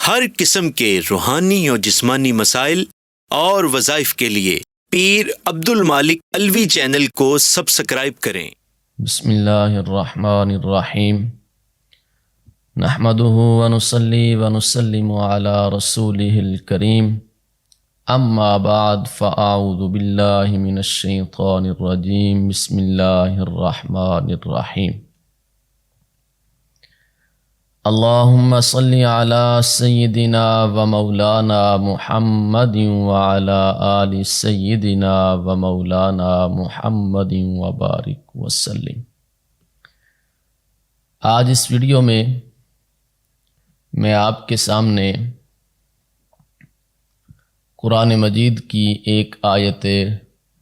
ہر قسم کے روحانی اور جسمانی مسائل اور وظائف کے لیے پیر عبد المالک الوی چینل کو سبسکرائب کریں۔ بسم اللہ الرحمن الرحیم، نحمدہ ونصلی ونسلم علی رسولہ الکریم، اما بعد فاعوذ باللہ من الشیطان الرجیم، بسم اللہ الرحمن الرحیم۔ اللہم صلی علی سیدنا و مولانا محمد وعلی آل سیدنا و مولانا محمد وبارک وسلم۔ آج اس ویڈیو میں آپ کے سامنے قرآن مجید کی ایک آیت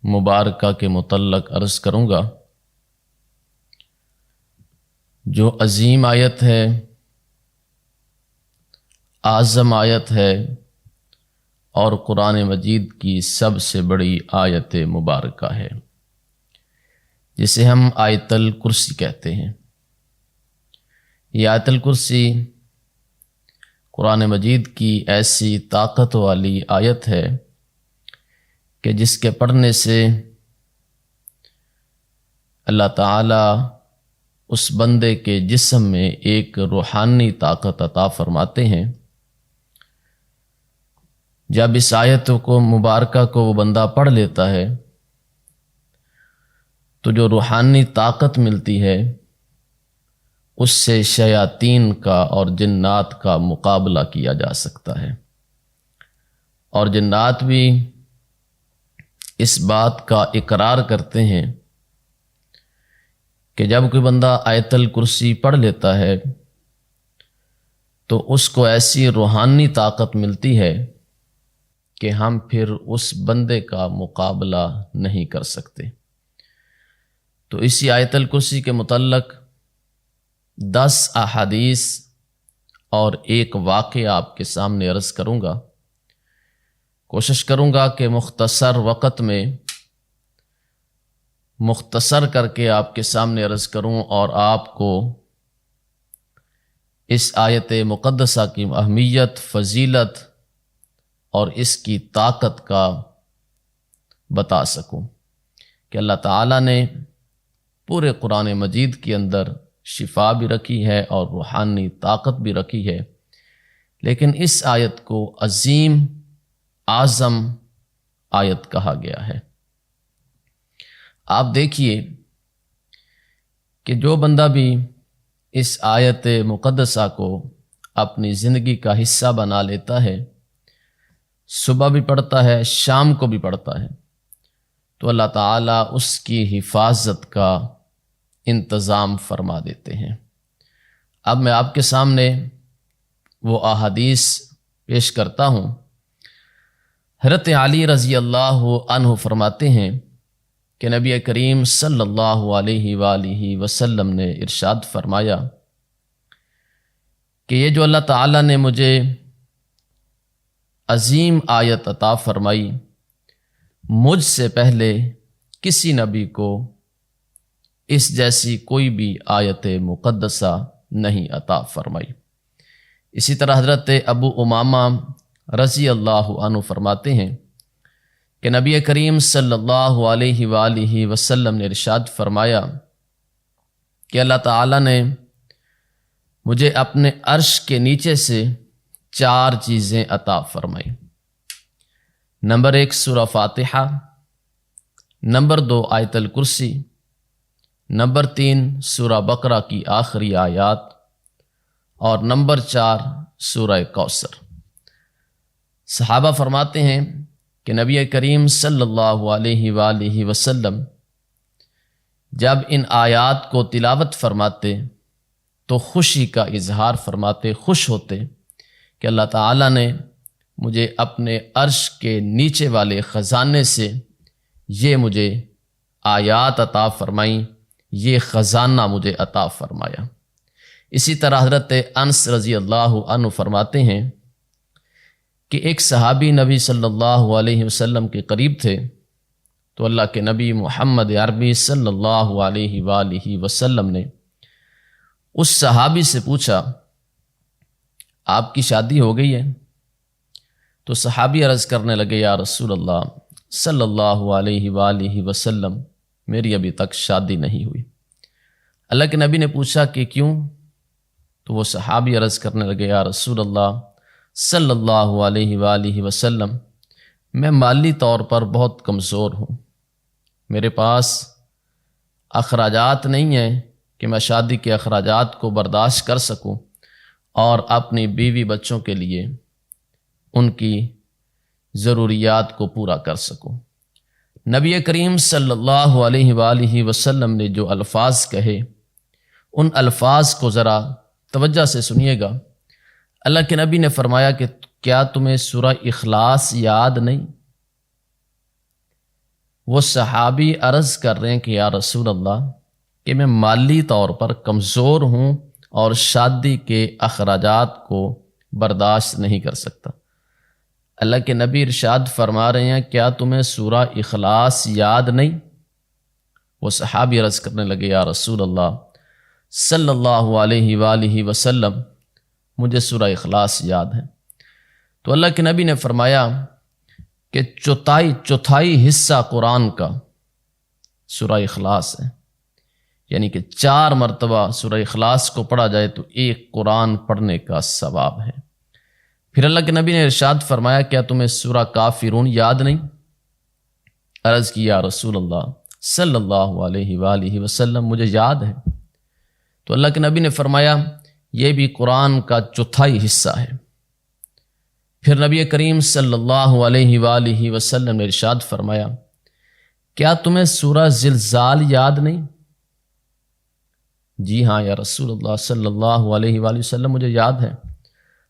مبارکہ کے متعلق عرض کروں گا، جو عظیم آیت ہے، اعظم آیت ہے اور قرآن مجید کی سب سے بڑی آیت مبارکہ ہے، جسے ہم آیت الکرسی کہتے ہیں۔ یہ آیت الکرسی قرآن مجید کی ایسی طاقت والی آیت ہے کہ جس کے پڑھنے سے اللہ تعالیٰ اس بندے کے جسم میں ایک روحانی طاقت عطا فرماتے ہیں۔ جب اس آیت کو مبارکہ کو وہ بندہ پڑھ لیتا ہے تو جو روحانی طاقت ملتی ہے اس سے شیاطین کا اور جنات کا مقابلہ کیا جا سکتا ہے، اور جنات بھی اس بات کا اقرار کرتے ہیں کہ جب کوئی بندہ آیت الکرسی پڑھ لیتا ہے تو اس کو ایسی روحانی طاقت ملتی ہے کہ ہم پھر اس بندے کا مقابلہ نہیں کر سکتے۔ تو اسی آیت الکرسی کے متعلق 10 احادیث اور ایک واقعہ آپ کے سامنے عرض کروں گا۔ کوشش کروں گا کہ مختصر وقت میں مختصر کر کے آپ کے سامنے عرض کروں اور آپ کو اس آیت مقدسہ کی اہمیت، فضیلت اور اس کی طاقت کا بتا سکوں کہ اللہ تعالیٰ نے پورے قرآن مجید کے اندر شفا بھی رکھی ہے اور روحانی طاقت بھی رکھی ہے، لیکن اس آیت کو عظیم اعظم آیت کہا گیا ہے۔ آپ دیکھیے کہ جو بندہ بھی اس آیت مقدسہ کو اپنی زندگی کا حصہ بنا لیتا ہے، صبح بھی پڑھتا ہے، شام کو بھی پڑھتا ہے، تو اللہ تعالیٰ اس کی حفاظت کا انتظام فرما دیتے ہیں۔ اب میں آپ کے سامنے وہ احادیث پیش کرتا ہوں۔ حضرت علی رضی اللہ عنہ فرماتے ہیں کہ نبی کریم صلی اللہ علیہ وآلہ وسلم نے ارشاد فرمایا کہ یہ جو اللہ تعالیٰ نے مجھے عظیم آیت عطا فرمائی، مجھ سے پہلے کسی نبی کو اس جیسی کوئی بھی آیت مقدسہ نہیں عطا فرمائی۔ اسی طرح حضرت ابو امامہ رضی اللہ عنہ فرماتے ہیں کہ نبی کریم صلی اللہ علیہ وآلہ وسلم نے ارشاد فرمایا کہ اللہ تعالیٰ نے مجھے اپنے عرش کے نیچے سے 4 چیزیں عطا فرمائی۔ نمبر 1 سورہ فاتحہ، نمبر 2 آیت الکرسی، نمبر 3 سورہ بقرہ کی آخری آیات، اور نمبر 4 سورہ کوثر۔ صحابہ فرماتے ہیں کہ نبی کریم صلی اللہ علیہ وآلہ وسلم جب ان آیات کو تلاوت فرماتے تو خوشی کا اظہار فرماتے، خوش ہوتے کہ اللہ تعالیٰ نے مجھے اپنے عرش کے نیچے والے خزانے سے یہ مجھے آیات عطا فرمائیں، یہ خزانہ مجھے عطا فرمایا۔ اسی طرح حضرت انس رضی اللہ عنہ فرماتے ہیں کہ ایک صحابی نبی صلی اللہ علیہ وسلم کے قریب تھے تو اللہ کے نبی محمد عربی صلی اللہ علیہ وآلہ وسلم نے اس صحابی سے پوچھا، آپ کی شادی ہو گئی ہے؟ تو صحابی عرض کرنے لگے یا رسول اللہ صلی اللہ علیہ وآلہ وسلم میری ابھی تک شادی نہیں ہوئی۔ اللہ کے نبی نے پوچھا کہ کیوں؟ تو وہ صحابی عرض کرنے لگے یا رسول اللہ صلی اللہ علیہ وآلہ وسلم میں مالی طور پر بہت کمزور ہوں، میرے پاس اخراجات نہیں ہیں کہ میں شادی کے اخراجات کو برداشت کر سکوں اور اپنی بیوی بچوں کے لیے ان کی ضروریات کو پورا کر سکوں۔ نبی کریم صلی اللہ علیہ وآلہ وسلم نے جو الفاظ کہے ان الفاظ کو ذرا توجہ سے سنیے گا۔ اللہ کے نبی نے فرمایا کہ کیا تمہیں سورہ اخلاص یاد نہیں؟ وہ صحابی عرض کر رہے ہیں کہ یا رسول اللہ کہ میں مالی طور پر کمزور ہوں اور شادی کے اخراجات کو برداشت نہیں کر سکتا۔ اللہ کے نبی ارشاد فرما رہے ہیں کیا تمہیں سورہ اخلاص یاد نہیں؟ وہ صحابی عرض کرنے لگے یا رسول اللہ صلی اللہ علیہ وآلہ وسلم مجھے سورہ اخلاص یاد ہے۔ تو اللہ کے نبی نے فرمایا کہ چوتھائی حصہ قرآن کا سورہ اخلاص ہے، یعنی کہ 4 مرتبہ سورہ اخلاص کو پڑھا جائے تو ایک قرآن پڑھنے کا ثواب ہے۔ پھر اللہ کے نبی نے ارشاد فرمایا کیا تمہیں سورہ کافرون یاد نہیں؟ عرض کی یا رسول اللہ صلی اللہ علیہ وآلہ وسلم مجھے یاد ہے۔ تو اللہ کے نبی نے فرمایا یہ بھی قرآن کا چوتھائی حصہ ہے۔ پھر نبی کریم صلی اللہ علیہ وآلہ وسلم نے ارشاد فرمایا کیا تمہیں سورہ زلزال یاد نہیں؟ جی ہاں یا رسول اللہ صلی اللہ علیہ وآلہ وسلم مجھے یاد ہے۔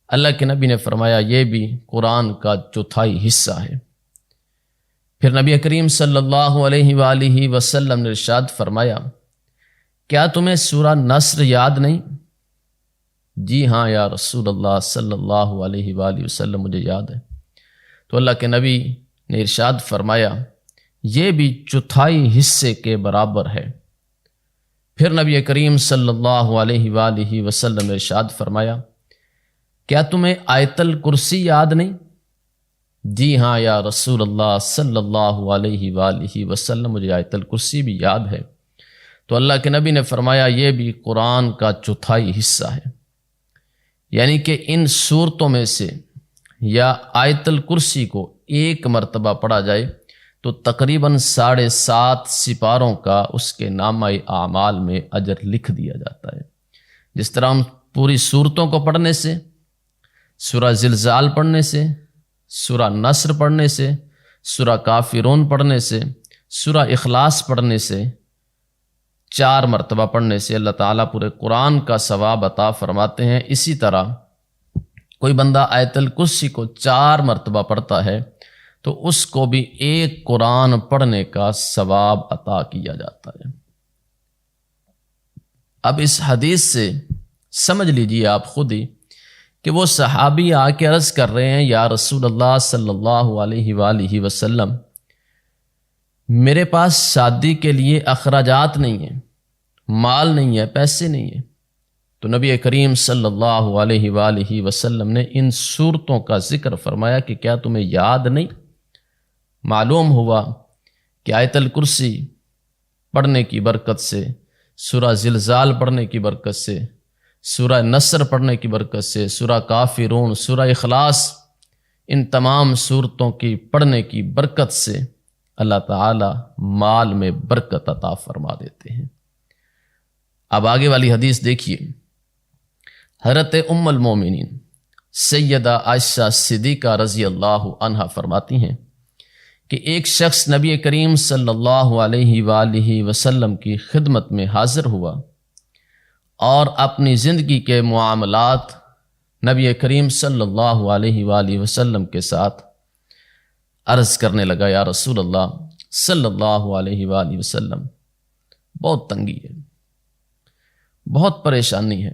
اللہ کے نبی نے فرمایا یہ بھی قرآن کا چوتھائی حصہ ہے۔ پھر نبی کریم صلی اللہ علیہ وآلہ وسلم نے ارشاد فرمایا کیا تمہیں سورہ نصر یاد نہیں؟ جی ہاں یا رسول اللہ صلی اللہ علیہ وآلہ وسلم مجھے یاد ہے۔ تو اللہ کے نبی نے ارشاد فرمایا یہ بھی چوتھائی حصے کے برابر ہے۔ پھر نبی کریم صلی اللہ علیہ وآلہ وسلم نے ارشاد فرمایا کیا تمہیں آیت الکرسی یاد نہیں؟ جی ہاں یا رسول اللہ صلی اللہ علیہ وآلہ وسلم مجھے آیت الکرسی بھی یاد ہے۔ تو اللہ کے نبی نے فرمایا یہ بھی قرآن کا چوتھائی حصہ ہے، یعنی کہ ان صورتوں میں سے یا آیت الکرسی کو 1 مرتبہ پڑھا جائے تو تقریباً 7.5 سپاروں کا اس کے نامہ اعمال میں اجر لکھ دیا جاتا ہے۔ جس طرح ہم پوری صورتوں کو پڑھنے سے، سورہ زلزال پڑھنے سے، سورہ نصر پڑھنے سے، سورہ کافرون پڑھنے سے، سورہ اخلاص پڑھنے سے، 4 مرتبہ پڑھنے سے اللہ تعالیٰ پورے قرآن کا ثواب عطا فرماتے ہیں، اسی طرح کوئی بندہ آیت الکرسی کو 4 مرتبہ پڑھتا ہے تو اس کو بھی 1 قرآن پڑھنے کا ثواب عطا کیا جاتا ہے۔ اب اس حدیث سے سمجھ لیجئے آپ خود ہی کہ وہ صحابی آ کے عرض کر رہے ہیں یا رسول اللہ صلی اللہ علیہ وآلہ وسلم میرے پاس شادی کے لیے اخراجات نہیں ہیں، مال نہیں ہے، پیسے نہیں ہیں۔ تو نبی کریم صلی اللہ علیہ وآلہ وسلم نے ان صورتوں کا ذکر فرمایا کہ کیا تمہیں یاد نہیں؟ معلوم ہوا کہ آیت الکرسی پڑھنے کی برکت سے، سورہ زلزال پڑھنے کی برکت سے، سورہ نصر پڑھنے کی برکت سے، سورہ کافرون، سورہ اخلاص، ان تمام صورتوں کی پڑھنے کی برکت سے اللہ تعالی مال میں برکت عطا فرما دیتے ہیں۔ اب آگے والی حدیث دیکھیے۔ حضرت ام المومنین سیدہ عائشہ صدیقہ رضی اللہ عنہا فرماتی ہیں کہ ایک شخص نبی کریم صلی اللہ علیہ وآلہ وسلم کی خدمت میں حاضر ہوا اور اپنی زندگی کے معاملات نبی کریم صلی اللہ علیہ وآلہ وسلم کے ساتھ عرض کرنے لگا یا رسول اللہ صلی اللہ علیہ وآلہ وسلم بہت تنگی ہے، بہت پریشانی ہے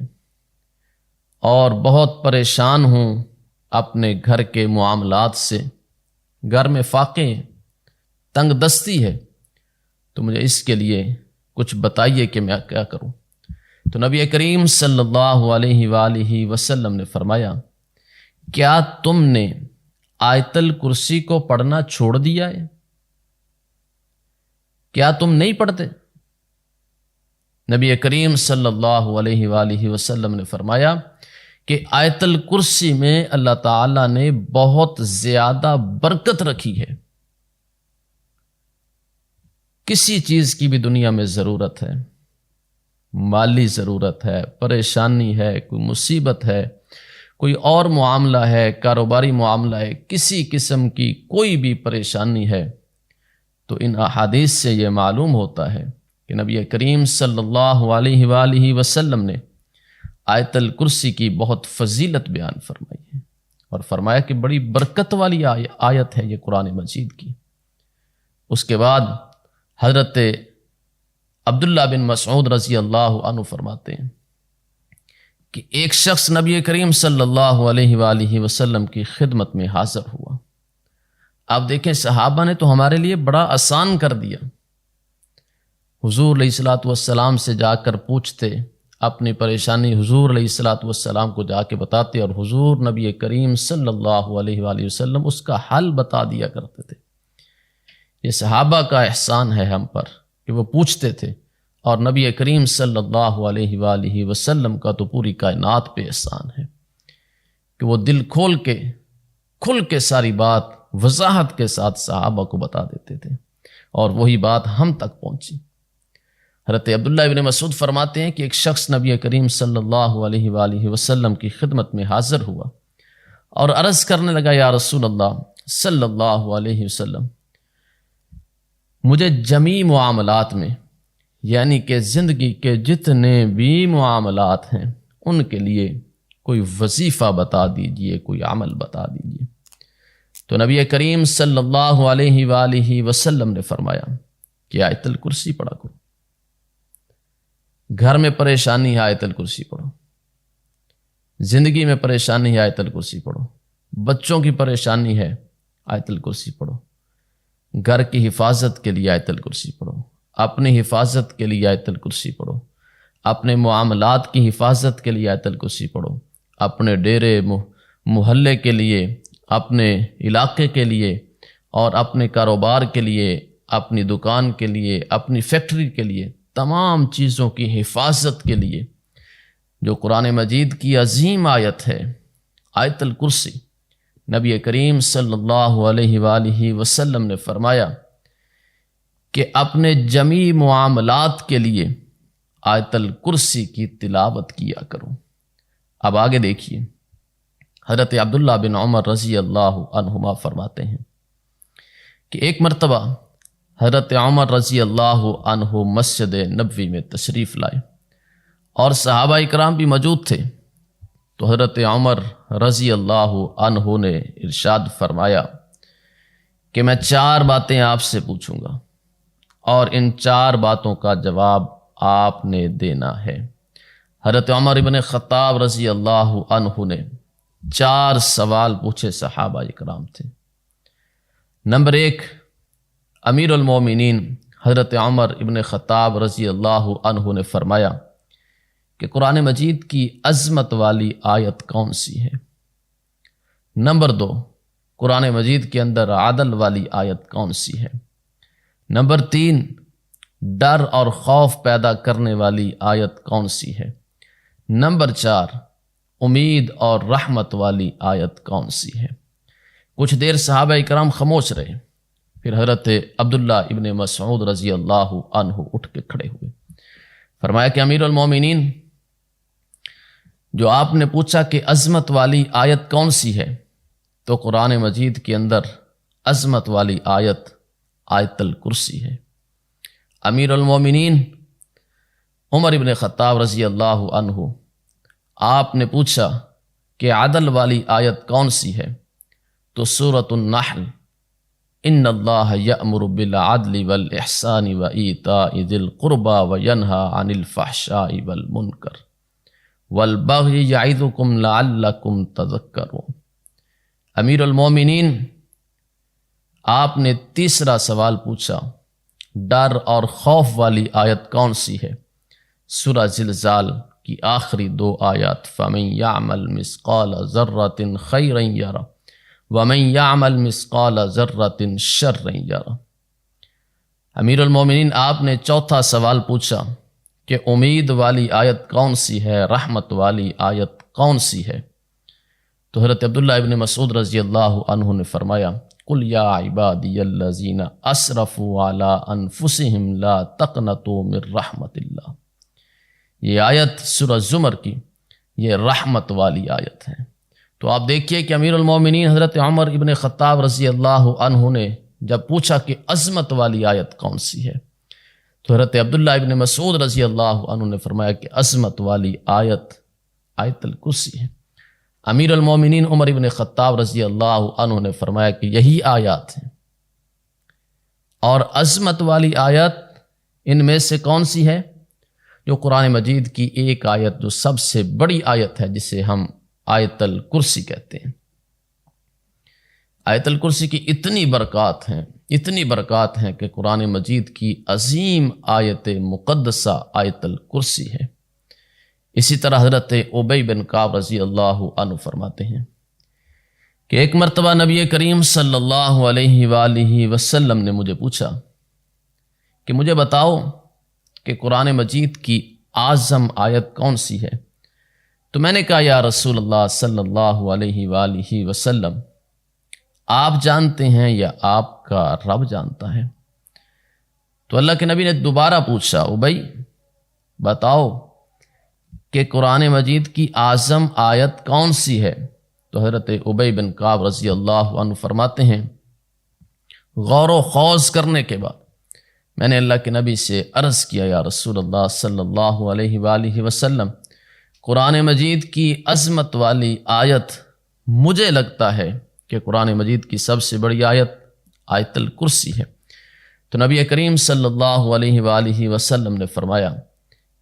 اور بہت پریشان ہوں اپنے گھر کے معاملات سے، گھر میں فاقے ہیں، تنگ دستی ہے، تو مجھے اس کے لیے کچھ بتائیے کہ میں کیا کروں۔ تو نبی کریم صلی اللہ علیہ وآلہ وسلم نے فرمایا کیا تم نے آیت الکرسی کو پڑھنا چھوڑ دیا ہے؟ کیا تم نہیں پڑھتے؟ نبی کریم صلی اللہ علیہ وآلہ وسلم نے فرمایا کہ آیت الکرسی میں اللہ تعالیٰ نے بہت زیادہ برکت رکھی ہے۔ کسی چیز کی بھی دنیا میں ضرورت ہے، مالی ضرورت ہے، پریشانی ہے، کوئی مصیبت ہے، کوئی اور معاملہ ہے، کاروباری معاملہ ہے، کسی قسم کی کوئی بھی پریشانی ہے، تو ان احادیث سے یہ معلوم ہوتا ہے کہ نبی کریم صلی اللہ علیہ وآلہ وسلم نے آیت الکرسی کی بہت فضیلت بیان فرمائی ہے، اور فرمایا کہ بڑی برکت والی آیت ہے یہ قرآن مجید کی۔ اس کے بعد حضرت عبداللہ بن مسعود رضی اللہ عنہ فرماتے ہیں کہ ایک شخص نبی کریم صلی اللہ علیہ وآلہ وسلم کی خدمت میں حاضر ہوا۔ آپ دیکھیں صحابہ نے تو ہمارے لیے بڑا آسان کر دیا، حضور علیہ الصلوۃ والسلام سے جا کر پوچھتے، اپنی پریشانی حضور علیہ الصلوۃ والسلام کو جا کے بتاتے، اور حضور نبی کریم صلی اللہ علیہ وآلہ وسلم اس کا حل بتا دیا کرتے تھے۔ یہ صحابہ کا احسان ہے ہم پر کہ وہ پوچھتے تھے، اور نبی کریم صلی اللہ علیہ وآلہ وسلم کا تو پوری کائنات پہ احسان ہے کہ وہ دل کھل کے ساری بات وضاحت کے ساتھ صحابہ کو بتا دیتے تھے، اور وہی بات ہم تک پہنچی۔ حضرت عبداللہ ابن مسعود فرماتے ہیں کہ ایک شخص نبی کریم صلی اللہ علیہ وآلہ وسلم کی خدمت میں حاضر ہوا اور عرض کرنے لگا، یا رسول اللہ صلی اللہ علیہ وسلم، مجھے جمی معاملات میں، یعنی کہ زندگی کے جتنے بھی معاملات ہیں ان کے لیے کوئی وظیفہ بتا دیجئے، کوئی عمل بتا دیجئے۔ تو نبی کریم صلی اللہ علیہ وآلہ وسلم نے فرمایا کہ آیت الکرسی پڑھا کرو۔ گھر میں پریشانی ہے، آیت الکرسی پڑھو۔ زندگی میں پریشانی ہے، آیت الکرسی پڑھو۔ بچوں کی پریشانی ہے، آیت الکرسی پڑھو۔ گھر کی حفاظت کے لیے آیت الکرسی پڑھو، اپنی حفاظت کے لیے آیت الکرسی پڑھو، اپنے معاملات کی حفاظت کے لیے آیت الکرسی پڑھو، اپنے ڈیرے محلے کے لیے، اپنے علاقے کے لیے، اور اپنے کاروبار کے لیے، اپنی دکان کے لیے، اپنی فیکٹری کے لیے، تمام چیزوں کی حفاظت کے لیے جو قرآن مجید کی عظیم آیت ہے آیت الکرسی، نبی کریم صلی اللہ علیہ وآلہ وسلم نے فرمایا کہ اپنے جمی معاملات کے لیے آیت الکرسی کی تلاوت کیا کرو۔ اب آگے دیکھیے، حضرت عبداللہ بن عمر رضی اللہ عنہما فرماتے ہیں کہ ایک مرتبہ حضرت عمر رضی اللہ عنہ مسجد نبوی میں تشریف لائے اور صحابہ اکرام بھی موجود تھے، تو حضرت عمر رضی اللہ عنہ نے ارشاد فرمایا کہ میں 4 باتیں آپ سے پوچھوں گا اور ان 4 باتوں کا جواب آپ نے دینا ہے۔ حضرت عمر ابن خطاب رضی اللہ عنہ نے 4 سوال پوچھے، صحابہ اکرام تھے۔ نمبر 1، امیر المومنین حضرت عمر ابن خطاب رضی اللہ عنہ نے فرمایا کہ قرآن مجید کی عظمت والی آیت کون سی ہے؟ نمبر 2، قرآن مجید کے اندر عدل والی آیت کون سی ہے؟ نمبر 3، ڈر اور خوف پیدا کرنے والی آیت کون سی ہے؟ نمبر 4، امید اور رحمت والی آیت کون سی ہے؟ کچھ دیر صحابہ اکرام خاموش رہے، پھر حضرت عبداللہ ابن مسعود رضی اللہ عنہ اٹھ کے کھڑے ہوئے، فرمایا کہ امیر المومنین، جو آپ نے پوچھا کہ عظمت والی آیت کون سی ہے، تو قرآن مجید کے اندر عظمت والی آیت آیت الکرسی ہے۔ امیر المومنین عمر ابن خطاب رضی اللہ عنہ، آپ نے پوچھا کہ عدل والی آیت کون سی ہے، تو سورۃ النحل، ان اللہ یأمر بالعدل والاحسان وایتاء ذی القربى وینہی عن الفحشاء والمنکر والبغی یعظکم لعلکم تذکرون۔ امیر المومنین، آپ نے تیسرا سوال پوچھا، ڈر اور خوف والی آیت کون سی ہے؟ سورہ زلزال کی آخری 2 آیات فَمَن يَعْمَلْ مِثْقَالَ ذَرَّةٍ خَيْرًا يَرَهُ وَمَن يَعْمَلْ مِثْقَالَ ذَرَّةٍ شَرًّا يَرَهُ۔ امیر المومنین، آپ نے چوتھا سوال پوچھا کہ امید والی آیت کون سی ہے، رحمت والی آیت کون سی ہے؟ تو حضرت عبداللہ ابن مسعود رضی اللہ عنہ نے فرمایا قُلْ يَا عِبَادِيَ الَّذِينَ أَسْرَفُوا عَلَىٰ أَنفُسِهِمْ لَا تَقْنَطُوا مِن رَحْمَةِ اللَّهِ۔ یہ آیت سورہ زمر کی یہ رحمت والی آیت ہے۔ تو آپ دیکھیے کہ امیر المومنین حضرت عمر ابن خطاب رضی اللہ عنہ نے جب پوچھا کہ عظمت والی آیت کون سی ہے، تو حضرت عبداللہ ابن مسعود رضی اللہ عنہ نے فرمایا کہ عظمت والی آیت آیت الکرسی ہے۔ امیر المومنین عمر ابن خطاب رضی اللہ عنہ نے فرمایا کہ یہی آیات ہیں۔ اور عظمت والی آیت ان میں سے کون سی ہے؟ جو قرآن مجید کی ایک آیت جو سب سے بڑی آیت ہے، جسے ہم آیت الکرسی کہتے ہیں۔ آیت الکرسی کی اتنی برکات ہیں کہ قرآن مجید کی عظیم آیت مقدسہ آیت الکرسی ہے۔ اسی طرح حضرت ابی بن کعب رضی اللہ عنہ فرماتے ہیں کہ ایک مرتبہ نبی کریم صلی اللہ علیہ وآلہ وسلم نے مجھے پوچھا کہ مجھے بتاؤ کہ قرآن مجید کی اعظم آیت کون سی ہے؟ تو میں نے کہا یا رسول اللہ صلی اللہ علیہ وآلہ وسلم، آپ جانتے ہیں یا آپ کا رب جانتا ہے؟ تو اللہ کے نبی نے دوبارہ پوچھا ابی بتاؤ کہ قرآن مجید کی اعظم آیت کون سی ہے؟ تو حضرت ابی بن کعب رضی اللہ عنہ فرماتے ہیں غور و خوض کرنے کے بعد میں نے اللہ کے نبی سے عرض کیا یا رسول اللہ صلی اللہ علیہ وآلہ وسلم، قرآن مجید کی عظمت والی آیت مجھے لگتا ہے کہ قرآن مجید کی سب سے بڑی آیت آیت الکرسی ہے۔ تو نبی کریم صلی اللہ علیہ وآلہ وسلم نے فرمایا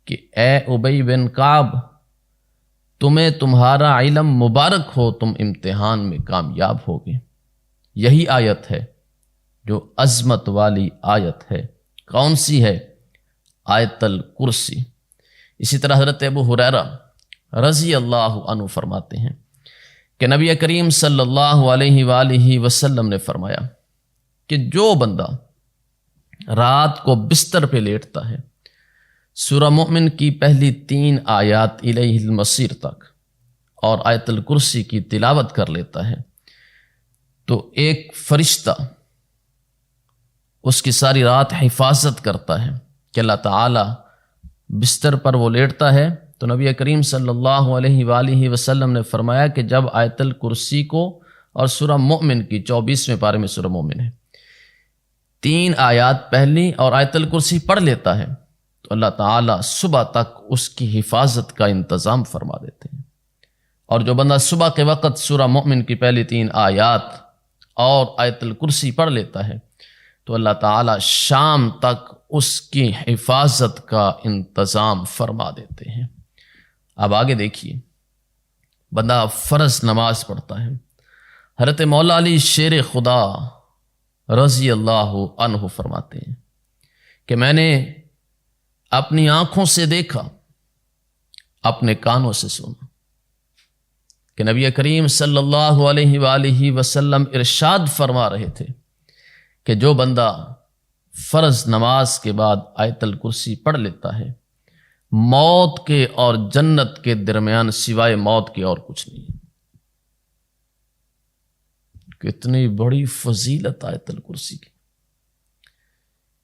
کہ اے ابی بن کعب، تمہیں تمہارا علم مبارک ہو، تم امتحان میں کامیاب ہوگے۔ یہی آیت ہے جو عظمت والی آیت ہے۔ کون سی ہے؟ آیت الکرسی۔ اسی طرح حضرت ابو ہریرہ رضی اللہ عنہ فرماتے ہیں کہ نبی کریم صلی اللہ علیہ وآلہ وسلم نے فرمایا کہ جو بندہ رات کو بستر پہ لیٹتا ہے، سورہ مومن کی پہلی 3 آیات الیہ المصیر تک اور آیت الکرسی کی تلاوت کر لیتا ہے، تو ایک فرشتہ اس کی ساری رات حفاظت کرتا ہے کہ اللہ تعالی بستر پر وہ لیٹتا ہے۔ تو نبی کریم صلی اللہ علیہ وآلہ وسلم نے فرمایا کہ جب آیت الکرسی کو اور سورہ مومن کی 24ویں پارے میں سورہ مومن ہے 3 آیات پہلی اور آیت الکرسی پڑھ لیتا ہے تو اللہ تعالیٰ صبح تک اس کی حفاظت کا انتظام فرما دیتے ہیں۔ اور جو بندہ صبح کے وقت سورہ مومن کی پہلی 3 آیات اور آیت الکرسی پڑھ لیتا ہے تو اللہ تعالیٰ شام تک اس کی حفاظت کا انتظام فرما دیتے ہیں۔ اب آگے دیکھیے، بندہ فرض نماز پڑھتا ہے۔ حضرت مولا علی شیر خدا رضی اللہ عنہ فرماتے ہیں کہ میں نے اپنی آنکھوں سے دیکھا، اپنے کانوں سے سنا کہ نبی کریم صلی اللہ علیہ وآلہ وسلم ارشاد فرما رہے تھے کہ جو بندہ فرض نماز کے بعد آیت الکرسی پڑھ لیتا ہے، موت کے اور جنت کے درمیان سوائے موت کے اور کچھ نہیں ہے۔ کتنی بڑی فضیلت آیت الکرسی کی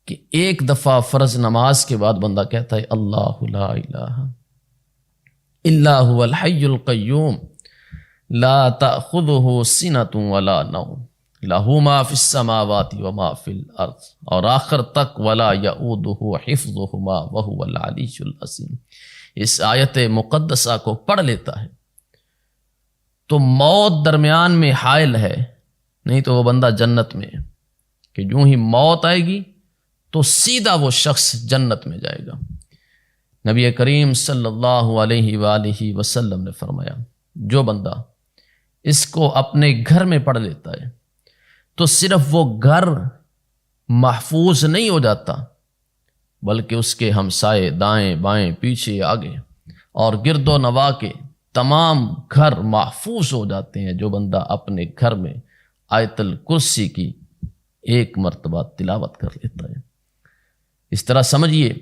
کہ ایک دفعہ فرض نماز کے بعد بندہ کہتا ہے اللہ لا الہ الا هو الحی القیوم لا تأخذہ سنۃ ولا نوم لہ ما فی السماوات وما فی الارض، اور آخر تک ولا یؤودہ حفظہما وہو العلی العظیم۔ اس آیت مقدسہ کو پڑھ لیتا ہے تو موت درمیان میں حائل ہے، نہیں تو وہ بندہ جنت میں ہے کہ جو ہی موت آئے گی تو سیدھا وہ شخص جنت میں جائے گا۔ نبی کریم صلی اللہ علیہ وآلہ وسلم نے فرمایا جو بندہ اس کو اپنے گھر میں پڑھ لیتا ہے تو صرف وہ گھر محفوظ نہیں ہو جاتا بلکہ اس کے ہمسائے دائیں بائیں پیچھے آگے اور گرد و نواح کے تمام گھر محفوظ ہو جاتے ہیں جو بندہ اپنے گھر میں آیت الکرسی کی ایک مرتبہ تلاوت کر لیتا ہے۔ اس طرح سمجھیے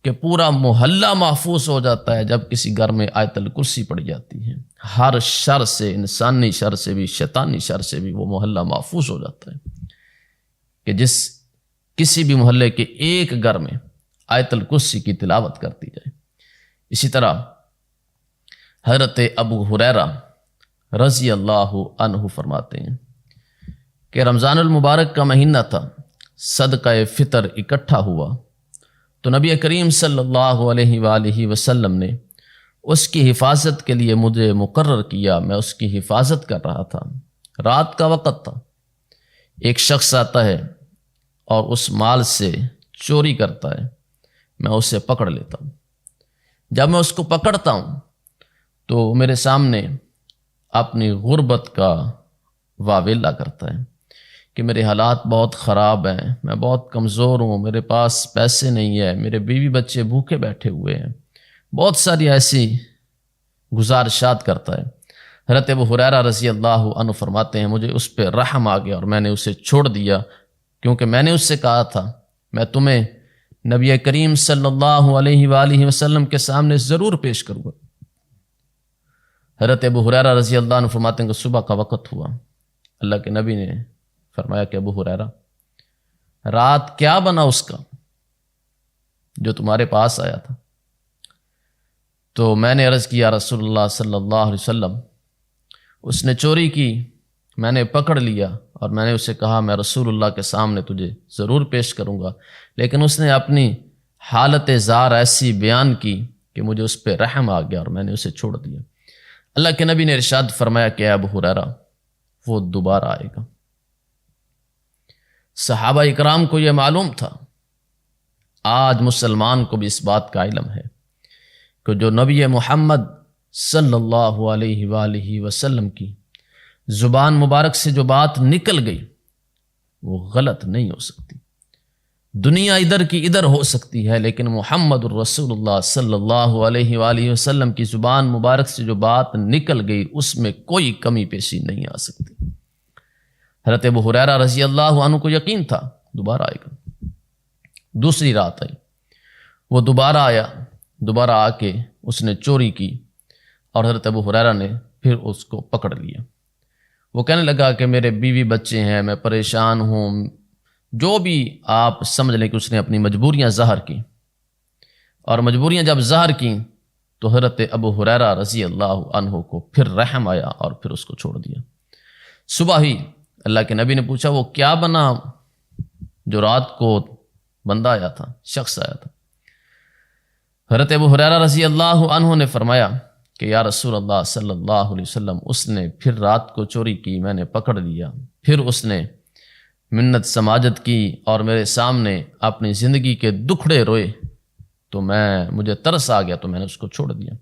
کہ پورا محلہ محفوظ ہو جاتا ہے جب کسی گھر میں آیت الکرسی پڑھی جاتی ہے۔ ہر شر سے، انسانی شر سے بھی، شیطانی شر سے بھی وہ محلہ محفوظ ہو جاتا ہے کہ کسی بھی محلے کے ایک گھر میں آیت الکرسی کی تلاوت کرتی جائے۔ اسی طرح حضرت ابو ہریرہ رضی اللہ عنہ فرماتے ہیں کہ رمضان المبارک کا مہینہ تھا، صدقہ فطر اکٹھا ہوا تو نبی کریم صلی اللہ علیہ وآلہ وسلم نے اس کی حفاظت کے لیے مجھے مقرر کیا۔ میں اس کی حفاظت کر رہا تھا، رات کا وقت تھا، ایک شخص آتا ہے اور اس مال سے چوری کرتا ہے، میں اسے پکڑ لیتا ہوں۔ جب میں اس کو پکڑتا ہوں تو میرے سامنے اپنی غربت کا واویلا کرتا ہے کہ میرے حالات بہت خراب ہیں، میں بہت کمزور ہوں، میرے پاس پیسے نہیں ہے، میرے بیوی بچے بھوکے بیٹھے ہوئے ہیں، بہت ساری ایسی گزارشات کرتا ہے۔ حضرت ابو ہریرہ رضی اللہ عنہ فرماتے ہیں مجھے اس پہ رحم آ گیا اور میں نے اسے چھوڑ دیا، کیونکہ میں نے اس سے کہا تھا میں تمہیں نبی کریم صلی اللہ علیہ وآلہ وسلم کے سامنے ضرور پیش کروں گا۔ حضرت ابو ہریرہ رضی اللہ عنہ فرماتے ہیں کہ صبح کا وقت ہوا، اللہ کے نبی نے فرمایا کہ ابو ہریرہ رات کیا بنا اس کا جو تمہارے پاس آیا تھا؟ تو میں نے عرض کیا رسول اللہ صلی اللہ علیہ وسلم اس نے چوری کی، میں نے پکڑ لیا اور میں نے اسے کہا میں رسول اللہ کے سامنے تجھے ضرور پیش کروں گا، لیکن اس نے اپنی حالت زار ایسی بیان کی کہ مجھے اس پہ رحم آ گیا اور میں نے اسے چھوڑ دیا۔ اللہ کے نبی نے ارشاد فرمایا کہ ابو ہریرہ وہ دوبارہ آئے گا۔ صحابہ اکرام کو یہ معلوم تھا، آج مسلمان کو بھی اس بات کا علم ہے کہ جو نبی محمد صلی اللہ علیہ وآلہ وسلم کی زبان مبارک سے جو بات نکل گئی وہ غلط نہیں ہو سکتی۔ دنیا ادھر کی ادھر ہو سکتی ہے، لیکن محمد الرسول اللہ صلی اللہ علیہ وآلہ وسلم کی زبان مبارک سے جو بات نکل گئی اس میں کوئی کمی پیشی نہیں آ سکتی۔ حضرت ابو ہریرہ رضی اللہ عنہ کو یقین تھا دوبارہ آئے گا۔ دوسری رات آئی، وہ دوبارہ آیا، دوبارہ آ کے اس نے چوری کی اور حضرت ابو ہریرہ نے پھر اس کو پکڑ لیا۔ وہ کہنے لگا کہ میرے بیوی بچے ہیں، میں پریشان ہوں، جو بھی آپ سمجھ لیں کہ اس نے اپنی مجبوریاں ظاہر کی، اور مجبوریاں جب ظاہر کی تو حضرت ابو ہریرہ رضی اللہ عنہ کو پھر رحم آیا اور پھر اس کو چھوڑ دیا۔ صبح ہی اللہ کے نبی نے پوچھا وہ کیا بنا جو رات کو بندہ آیا تھا، شخص آیا تھا؟ حضرت ابو ہریرہ رضی اللہ عنہ نے فرمایا کہ یا رسول اللہ صلی اللہ علیہ وسلم اس نے پھر رات کو چوری کی، میں نے پکڑ لیا، پھر اس نے منت سماجت کی اور میرے سامنے اپنی زندگی کے دکھڑے روئے تو مجھے ترس آ گیا تو میں نے اس کو چھوڑ دیا۔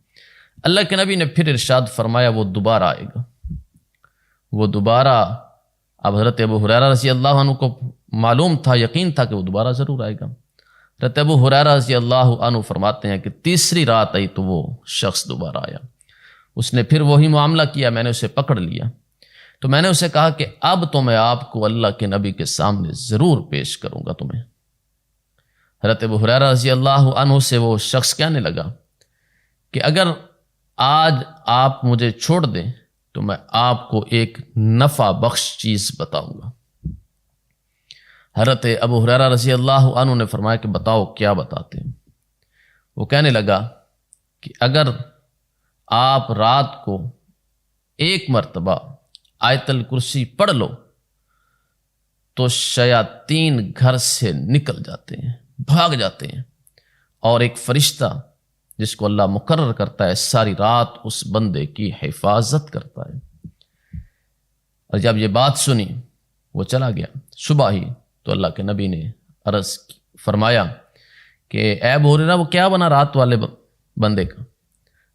اللہ کے نبی نے پھر ارشاد فرمایا وہ دوبارہ آئے گا، وہ دوبارہ۔ اب حضرت ابو ہریرہ رضی اللہ عنہ کو معلوم تھا، یقین تھا کہ وہ دوبارہ ضرور آئے گا۔ حضرت ابو ہریرہ رضی اللہ عنہ فرماتے ہیں کہ تیسری رات آئی تو وہ شخص دوبارہ آیا، اس نے پھر وہی معاملہ کیا، میں نے اسے پکڑ لیا تو میں نے اسے کہا کہ اب تو میں آپ کو اللہ کے نبی کے سامنے ضرور پیش کروں گا تمہیں۔ حضرت ابو ہریرہ رضی اللہ عنہ سے وہ شخص کہنے لگا کہ اگر آج آپ مجھے چھوڑ دیں تو میں آپ کو ایک نفع بخش چیز بتاؤں گا۔ حضرت ابو ہریرہ رضی اللہ عنہ نے فرمایا کہ بتاؤ کیا بتاتے ہیں؟ وہ کہنے لگا کہ اگر آپ رات کو ایک مرتبہ آیت الکرسی پڑھ لو تو شیاطین گھر سے نکل جاتے ہیں، بھاگ جاتے ہیں، اور ایک فرشتہ جس کو اللہ مقرر کرتا ہے ساری رات اس بندے کی حفاظت کرتا ہے۔ اور جب یہ بات سنی وہ چلا گیا۔ صبح ہی تو اللہ کے نبی نے عرض فرمایا کہ اے ابو ہریرہ وہ کیا بنا رات والے بندے کا؟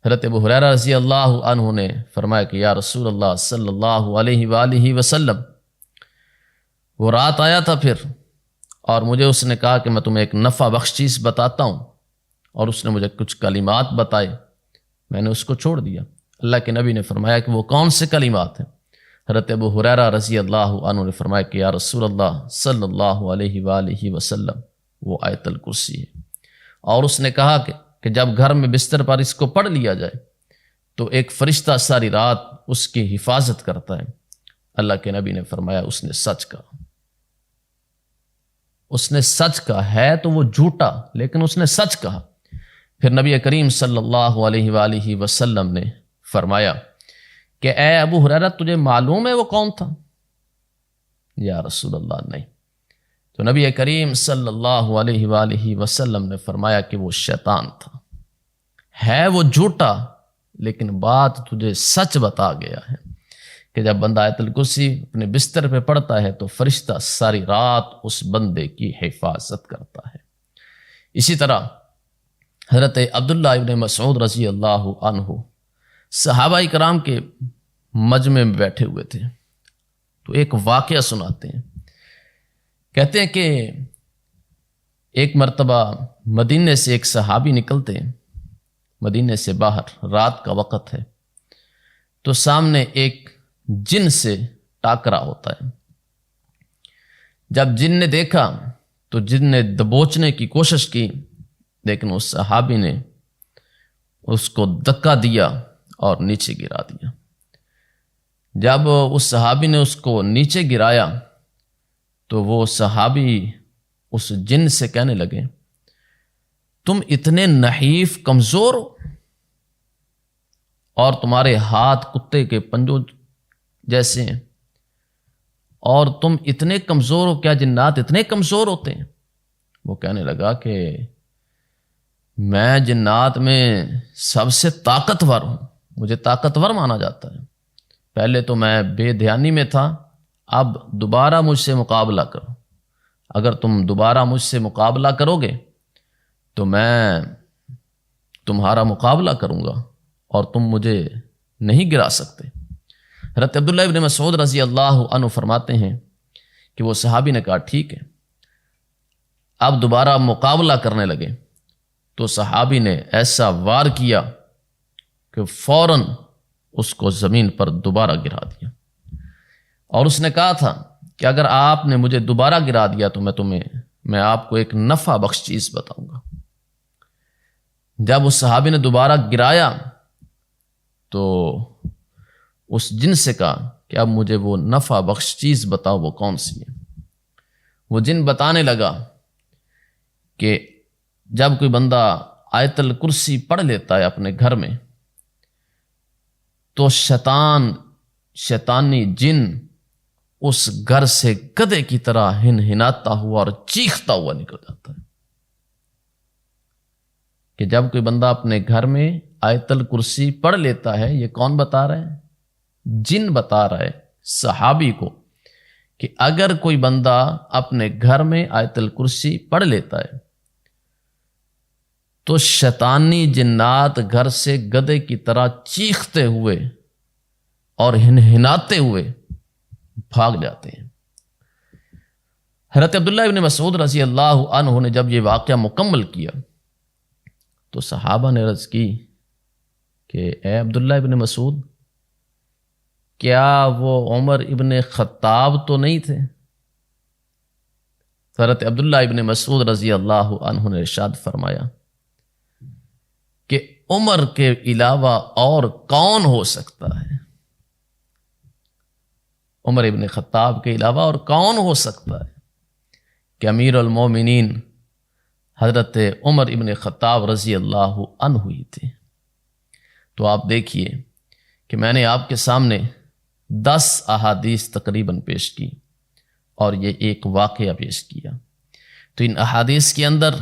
حضرت ابو ہریرہ رضی اللہ عنہ نے فرمایا کہ یا رسول اللہ صلی اللہ علیہ وآلہ وسلم وہ رات آیا تھا پھر، اور مجھے اس نے کہا کہ میں تمہیں ایک نفع بخش چیز بتاتا ہوں، اور اس نے مجھے کچھ کلمات بتائے، میں نے اس کو چھوڑ دیا۔ اللہ کے نبی نے فرمایا کہ وہ کون سے کلمات ہیں؟ حضرت ابو ہریرہ رضی اللہ عنہ نے فرمایا کہ یا رسول اللہ صلی اللہ علیہ وآلہ وسلم وہ آیت الکرسی ہے۔ اور اس نے کہا کہ جب گھر میں بستر پر اس کو پڑھ لیا جائے تو ایک فرشتہ ساری رات اس کی حفاظت کرتا ہے۔ اللہ کے نبی نے فرمایا اس نے سچ کہا، اس نے سچ کہا، ہے تو وہ جھوٹا لیکن اس نے سچ کہا۔ پھر نبی کریم صلی اللہ علیہ وآلہ وسلم نے فرمایا کہ اے ابو ہریرہ تجھے معلوم ہے وہ کون تھا؟ یا رسول اللہ نہیں۔ تو نبی کریم صلی اللہ علیہ وآلہ وسلم نے فرمایا کہ وہ شیطان تھا، ہے وہ جھوٹا لیکن بات تجھے سچ بتا گیا ہے کہ جب بندہ آیت الکرسی اپنے بستر پہ پڑھتا ہے تو فرشتہ ساری رات اس بندے کی حفاظت کرتا ہے۔ اسی طرح حضرت عبداللہ ابن مسعود رضی اللہ عنہ صحابہ کرام کے مجمع میں بیٹھے ہوئے تھے تو ایک واقعہ سناتے ہیں۔ کہتے ہیں کہ ایک مرتبہ مدینے سے ایک صحابی نکلتے ہیں، مدینے سے باہر، رات کا وقت ہے، تو سامنے ایک جن سے ٹاکرا ہوتا ہے۔ جب جن نے دیکھا تو جن نے دبوچنے کی کوشش کی لیکن اس صحابی نے اس کو دھکا دیا اور نیچے گرا دیا۔ جب اس صحابی نے اس کو نیچے گرایا تو وہ صحابی اس جن سے کہنے لگے تم اتنے نحیف کمزور ہو اور تمہارے ہاتھ کتے کے پنجوں جیسے ہیں، اور تم اتنے کمزور ہو، کیا جنات اتنے کمزور ہوتے ہیں؟ وہ کہنے لگا کہ میں جنات میں سب سے طاقتور ہوں، مجھے طاقتور مانا جاتا ہے۔ پہلے تو میں بے دھیانی میں تھا، اب دوبارہ مجھ سے مقابلہ کرو، اگر تم دوبارہ مجھ سے مقابلہ کرو گے تو میں تمہارا مقابلہ کروں گا اور تم مجھے نہیں گرا سکتے۔ حضرت عبداللہ ابن مسعود رضی اللہ عنہ فرماتے ہیں کہ وہ صحابی نے کہا ٹھیک ہے۔ اب دوبارہ مقابلہ کرنے لگے تو صحابی نے ایسا وار کیا کہ فوراً اس کو زمین پر دوبارہ گرا دیا، اور اس نے کہا تھا کہ اگر آپ نے مجھے دوبارہ گرا دیا تو میں آپ کو ایک نفع بخش چیز بتاؤں گا۔ جب اس صحابی نے دوبارہ گرایا تو اس جن سے کہا کہ اب مجھے وہ نفع بخش چیز بتاؤ، وہ کون سی ہے؟ وہ جن بتانے لگا کہ جب کوئی بندہ آیت الکرسی پڑھ لیتا ہے اپنے گھر میں تو شیطانی جن اس گھر سے گدھے کی طرح ہنہناتا ہوا اور چیختا ہوا نکل جاتا ہے۔ کہ جب کوئی بندہ اپنے گھر میں آیت الکرسی پڑھ لیتا ہے، یہ کون بتا رہا ہے؟ جن بتا رہا ہے صحابی کو کہ اگر کوئی بندہ اپنے گھر میں آیت الکرسی پڑھ لیتا ہے تو شیطانی جنات گھر سے گدھے کی طرح چیختے ہوئے اور ہنہناتے ہوئے بھاگ جاتے ہیں۔ حضرت عبداللہ ابن مسعود رضی اللہ عنہ نے جب یہ واقعہ مکمل کیا تو صحابہ نے عرض کی کہ اے عبداللہ ابن مسعود، کیا وہ عمر ابن خطاب تو نہیں تھے؟ حضرت عبداللہ ابن مسعود رضی اللہ عنہ نے ارشاد فرمایا کہ عمر کے علاوہ اور کون ہو سکتا ہے؟ عمر ابن خطاب کے علاوہ اور کون ہو سکتا ہے کہ امیر المومنین حضرت عمر ابن خطاب رضی اللہ عنہ ہی تھے۔ تو آپ دیکھیے کہ میں نے آپ کے سامنے 10 احادیث تقریباً پیش کی اور یہ ایک واقعہ پیش کیا۔ تو ان احادیث کے اندر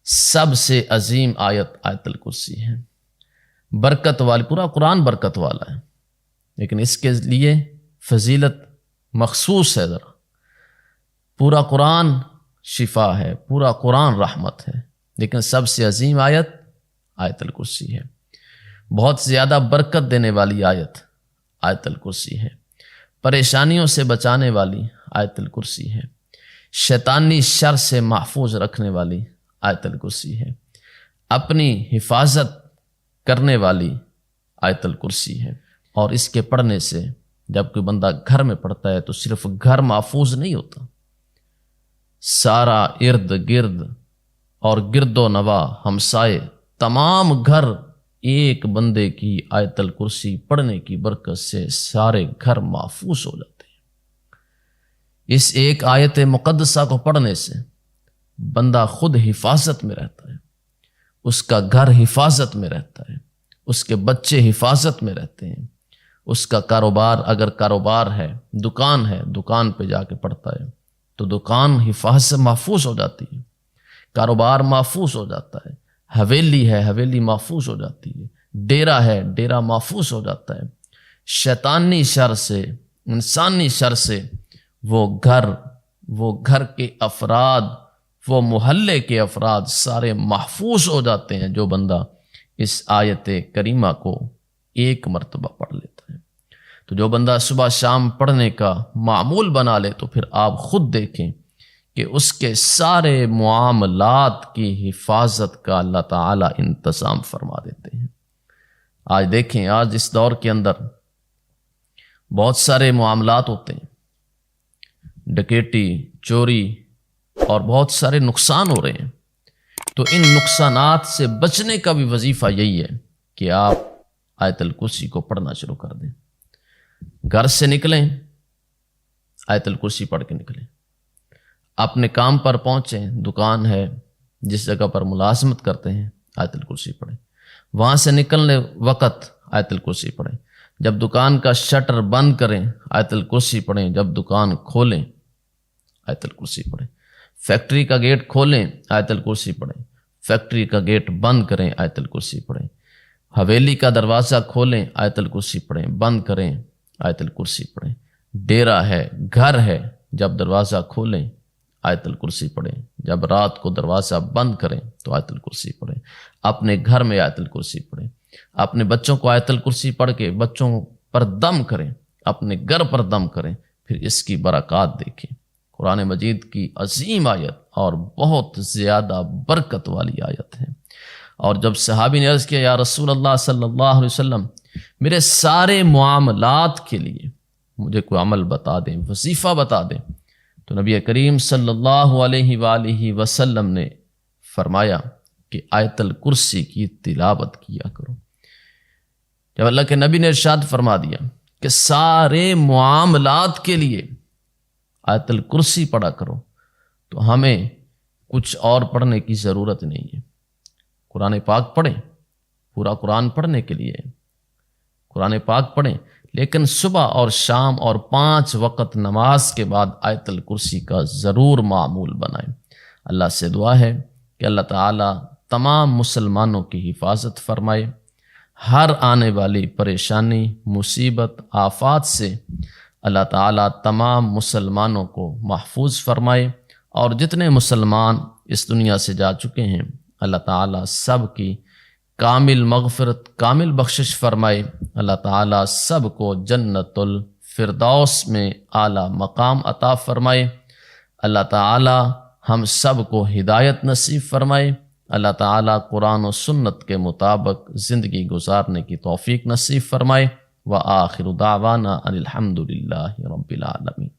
سب سے عظیم آیت الکرسی ہے، برکت والی، پورا قرآن برکت والا ہے، لیکن اس کے لیے فضیلت مخصوص ہے۔ ذرا پورا قرآن شفا ہے، پورا قرآن رحمت ہے، لیکن سب سے عظیم آیت الکرسی ہے۔ بہت زیادہ برکت دینے والی آیت الکرسی ہے، پریشانیوں سے بچانے والی آیت الکرسی ہے، شیطانی شر سے محفوظ رکھنے والی آیت الکرسی ہے، اپنی حفاظت کرنے والی آیت الکرسی ہے۔ اور اس کے پڑھنے سے جب کوئی بندہ گھر میں پڑھتا ہے تو صرف گھر محفوظ نہیں ہوتا، سارا ارد گرد اور گرد و نواح ہمسائے تمام گھر ایک بندے کی آیت الکرسی پڑھنے کی برکت سے سارے گھر محفوظ ہو جاتے ہیں۔ اس ایک آیت مقدسہ کو پڑھنے سے بندہ خود حفاظت میں رہتا ہے، اس کا گھر حفاظت میں رہتا ہے، اس کے بچے حفاظت میں رہتے ہیں، اس کا کاروبار اگر کاروبار ہے، دکان پہ جا کے پڑھتا ہے تو دکان حفاظت محفوظ ہو جاتی ہے، کاروبار محفوظ ہو جاتا ہے، حویلی محفوظ ہو جاتی ہے، ڈیرا محفوظ ہو جاتا ہے، شیطانی شر سے، انسانی شر سے وہ گھر کے افراد، وہ محلے کے افراد سارے محفوظ ہو جاتے ہیں جو بندہ اس آیت کریمہ کو ایک مرتبہ پڑھ لیتا ہے۔ تو جو بندہ صبح شام پڑھنے کا معمول بنا لے تو پھر آپ خود دیکھیں کہ اس کے سارے معاملات کی حفاظت کا اللہ تعالیٰ انتظام فرما دیتے ہیں۔ آج دیکھیں، آج اس دور کے اندر بہت سارے معاملات ہوتے ہیں، ڈکیٹی، چوری اور بہت سارے نقصان ہو رہے ہیں۔ تو ان نقصانات سے بچنے کا بھی وظیفہ یہی ہے کہ آپ آیت الکرسی کو پڑھنا شروع کر دیں۔ گھر سے نکلیں، آیت الکرسی پڑھ کے نکلیں، اپنے کام پر پہنچیں، دکان ہے، جس جگہ پر ملازمت کرتے ہیں، آیت الکرسی پڑھیں، وہاں سے نکلنے وقت آیت الکرسی پڑھیں، جب دکان کا شٹر بند کریں آیت الکرسی پڑھیں، جب دکان کھولیں آیت الکرسی پڑھیں، فیکٹری کا گیٹ کھولیں آیت الکرسی پڑھیں، فیکٹری کا گیٹ بند کریں آیت الکرسی پڑھیں، حویلی کا دروازہ کھولیں آیت الکرسی پڑھیں، بند کریں آیت الکرسی پڑھیں، ڈیرا ہے، گھر ہے، جب دروازہ کھولیں آیت الکرسی پڑھیں، جب رات کو دروازہ بند کریں تو آیت الکرسی پڑھیں، اپنے گھر میں آیت الکرسی پڑھیں، اپنے بچوں کو آیت الکرسی پڑھ کے بچوں پر دم کریں، اپنے گھر پر دم کریں، پھر اس کی برکات دیکھیں۔ قرآن مجید کی عظیم آیت اور بہت زیادہ برکت والی آیت ہے۔ اور جب صحابی نے عرض کیا یا رسول اللہ صلی اللہ علیہ وسلم، میرے سارے معاملات کے لیے مجھے کوئی عمل بتا دیں، وظیفہ بتا دیں، تو نبی کریم صلی اللہ علیہ وآلہ وسلم نے فرمایا کہ آیت الکرسی کی تلاوت کیا کرو۔ جب اللہ کے نبی نے ارشاد فرما دیا کہ سارے معاملات کے لیے آیت الکرسی پڑھا کرو تو ہمیں کچھ اور پڑھنے کی ضرورت نہیں ہے۔ قرآن پاک پڑھیں، پورا قرآن پڑھنے کے لیے قرآن پاک پڑھیں، لیکن صبح اور شام اور 5 وقت نماز کے بعد آیت الکرسی کا ضرور معمول بنائیں۔ اللہ سے دعا ہے کہ اللہ تعالیٰ تمام مسلمانوں کی حفاظت فرمائے، ہر آنے والی پریشانی، مصیبت، آفات سے اللہ تعالیٰ تمام مسلمانوں کو محفوظ فرمائے، اور جتنے مسلمان اس دنیا سے جا چکے ہیں اللہ تعالیٰ سب کی کامل مغفرت، کامل بخشش فرمائے، اللہ تعالیٰ سب کو جنت الفردوس میں اعلیٰ مقام عطا فرمائے، اللہ تعالیٰ ہم سب کو ہدایت نصیب فرمائے، اللہ تعالیٰ قرآن و سنت کے مطابق زندگی گزارنے کی توفیق نصیب فرمائے۔ وآخر دعوانا ان الحمد للہ رب العالمین۔